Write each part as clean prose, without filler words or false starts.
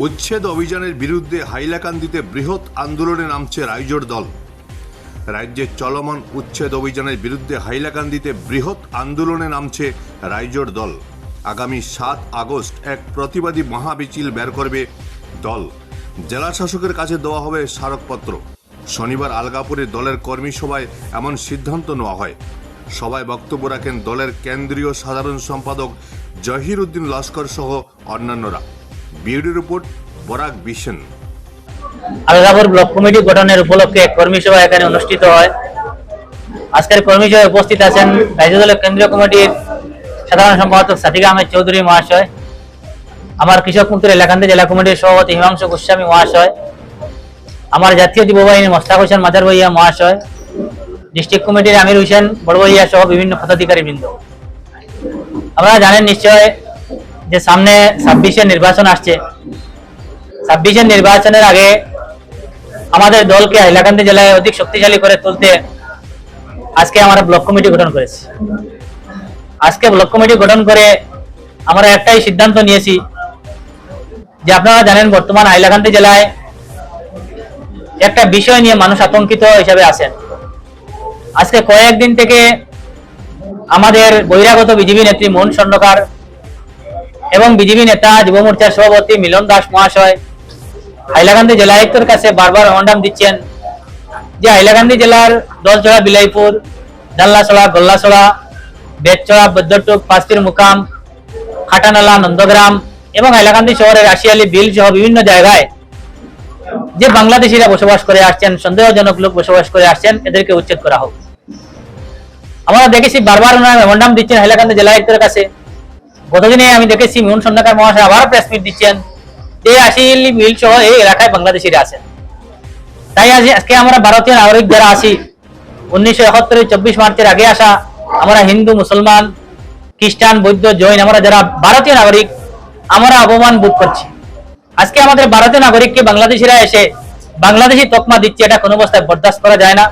উচ্ছেদ অভিযানের বিরুদ্ধে হাইলাকান্দিতে বৃহৎ আন্দোলনে নামছে রাইজোড় দল। রাজ্যের চলমান উচ্ছেদ অভিযানের বিরুদ্ধে হাইলাকান্দিতে বৃহৎ আন্দোলনে নামছে রাইজোড় দল। আগামী 7 আগস্ট এক প্রতিবাদী মহামিছিল বের করবে দল। জেলা শাসকের কাছে দেওয়া হবে স্মারকপত্র। শনিবার আলগাপুরে দলের কর্মী সভায় এমন সিদ্ধান্ত নেওয়া হয়। সভায় বক্তব্য রাখেন দলের কেন্দ্রীয় সাধারণ সম্পাদক জহির উদ্দিন লস্কর সহ অন্যান্যরা। Bureau report Barak vision. Algapur block committee গঠনের উপলক্ষে কর্মী সভা এখানে অনুষ্ঠিত হয়। আজকের কর্মী সভায় উপস্থিত আছেন রাজ্য দলের কেন্দ্রীয় কমিটির সাধারণ সম্পাদক সাদিকা আহমেদ চৌধুরী মহাশয়, আমার কৃষক মুক্তির হাইলাকান্দি জেলা কমিটির সভাপতি হিমাংশু গোস্বামী মহাশয়, আমার জাতীয় যুব বাহিনী মোস্তাক হোসেন মাজার ভইয়া মহাশয়, ডিস্ট্রিক্ট কমিটির আমির হোসেন বড় ভইয়া সহ বিভিন্ন পদাধিকারী বৃন্দ। আপনারা জানেন নিশ্চয় যে সামনে 26-এর নির্বাচন আসছে। 26-এর নির্বাচনের আগে আমাদের দলকে হাইলাকান্দি জেলায় অধিক শক্তিশালী করে তুলতে আজকে আমরা ব্লক কমিটি গঠন করেছি। আজকে ব্লক কমিটি গঠন করে আমরা একটাই সিদ্ধান্ত নিয়েছি যে আপনারা জানেন বর্তমান হাইলাকান্দি জেলায় একটা বিষয় নিয়ে মানুষ আতঙ্কিত হিসেবে আছেন। আজকে কয়েকদিন থেকে আমাদের বহিরাগত বিজেপি নেত্রী মোহন স্বর্ণকার এবং বিজেপি নেতা যুব মোর্চার সভাপতি মিলন দাস মহাশয় হাইলাকান্দি জেলা আয়ুক্তের কাছে বারবার মেমোরান্ডাম দিচ্ছেন যে হাইলাকান্দি জেলার দলছড়া, বিলাইপুর, জাল্লাছড়া, গোল্লাছড়া, বেতছড়া, বৈদ্যটুক, পাঁচপির মুকাম, খাটানালা, নন্দগ্রাম এবং হাইলাকান্দি শহরের আশিয়ালি বিল সহ বিভিন্ন জায়গায় যে বাংলাদেশিরা বসবাস করে আসছেন, সন্দেহজনক লোক বসবাস করে আসছেন, এদেরকে উচ্ছেদ করা হোক। আমরা দেখেছি বারবার ওনারা মেমোরান্ডাম দিচ্ছেন হাইলাকান্দি জেলা আয়ুক্তের কাছে। গতদিনে আমি দেখেছি মোহন স্বর্ণকার মহাশয় আবার প্রেস মিট দিচ্ছেন যে আশিয়ালি বিল সহ এই এলাকায় বাংলাদেশিরা আছেন। তাই আজকে আমরা ভারতীয় নাগরিক যারা আছি, 1971 24 মার্চের আগে আসা আমরা হিন্দু, মুসলমান, খ্রিস্টান, বৌদ্ধ, জৈন, আমরা যারা ভারতীয় নাগরিক, আমরা অপমান বোধ করছি। আজকে আমাদের ভারতীয় নাগরিককে বাংলাদেশিরা এসে বাংলাদেশি তকমা দিচ্ছে, এটা কোনো অবস্থায় বরদাস্ত করা যায় না।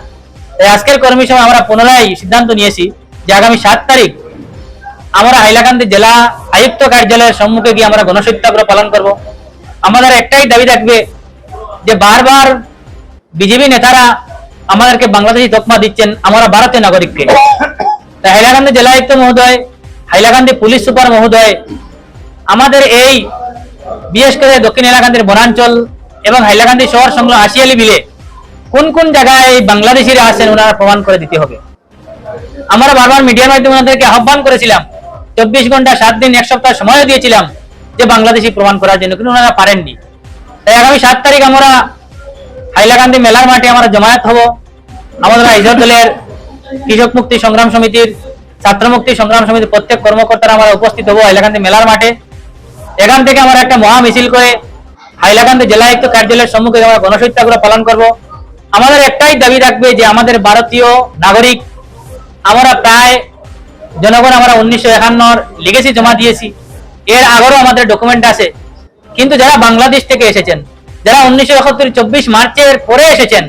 তাই আজকের কর্মী সভায় আমরা পুনরায় সিদ্ধান্ত নিয়েছি যে আগামী 7 তারিখ আমরা হাইলাকান্দি জেলা আয়ুক্ত কার্যালয়ের সম্মুখে গিয়ে আমরা গণসত্যাগ্রহ পালন করব। আমাদের একটাই দাবি থাকবে যে বারবার বিজেপি নেতারা আমাদেরকে বাংলাদেশি তকমা দিচ্ছেন আমরা ভারতীয় নাগরিককে। তাই হাইলাকান্দি জেলা আয়ুক্ত মহোদয়, হাইলাকান্দি পুলিশ সুপার মহোদয়, আমাদের এই বিশেষ করে দক্ষিণ হাইলাকান্দির বনাঞ্চল এবং হাইলাকান্দি শহর সংলগ্ন আশিয়ালি বিলে কোন কোন জায়গায় বাংলাদেশিরা আছেন ওনারা প্রমাণ করে দিতে হবে। আমরা বারবার মিডিয়ার মাধ্যমে ওনাদেরকে আহ্বান করেছিলাম, 24 ঘন্টা, 7 দিন, 1 সপ্তাহ সময় দিয়েছিলাম যে বাংলাদেশি প্রমাণ করার জন্য, কিন্তু ওনারা পারেননি। তাই আগামী 7 তারিখ আমরা হাইলাকান্দি মেলার মাঠে আমরা জমায়েত হব। আমাদের রাইজোড় দলের কৃষক মুক্তি সংগ্রাম সমিতির, ছাত্র মুক্তি সংগ্রাম সমিতির প্রত্যেক কর্মকর্তারা আমরা উপস্থিত হব হাইলাকান্দি মেলার মাঠে। এখান থেকে আমরা একটা মহা মিছিল করে হাইলাকান্দি জেলা আয়ুক্ত কার্যালয়ের সম্মুখে আমরা গণসত্যাগ্রহ পালন করব। আমাদের একটাই দাবি থাকবে যে আমাদের ভারতীয় নাগরিক, আমরা প্রায় জনগণ আমরা 1951 লিগেসি জমা দিয়েছি, এর আগেও আমাদের ডকুমেন্ট আছে। কিন্তু যারা বাংলাদেশ থেকে এসেছেন, যারা 1971 24 মার্চের পরে এসেছেন,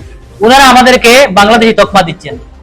ওনারা আমাদেরকে বাংলাদেশি তকমা দিচ্ছেন।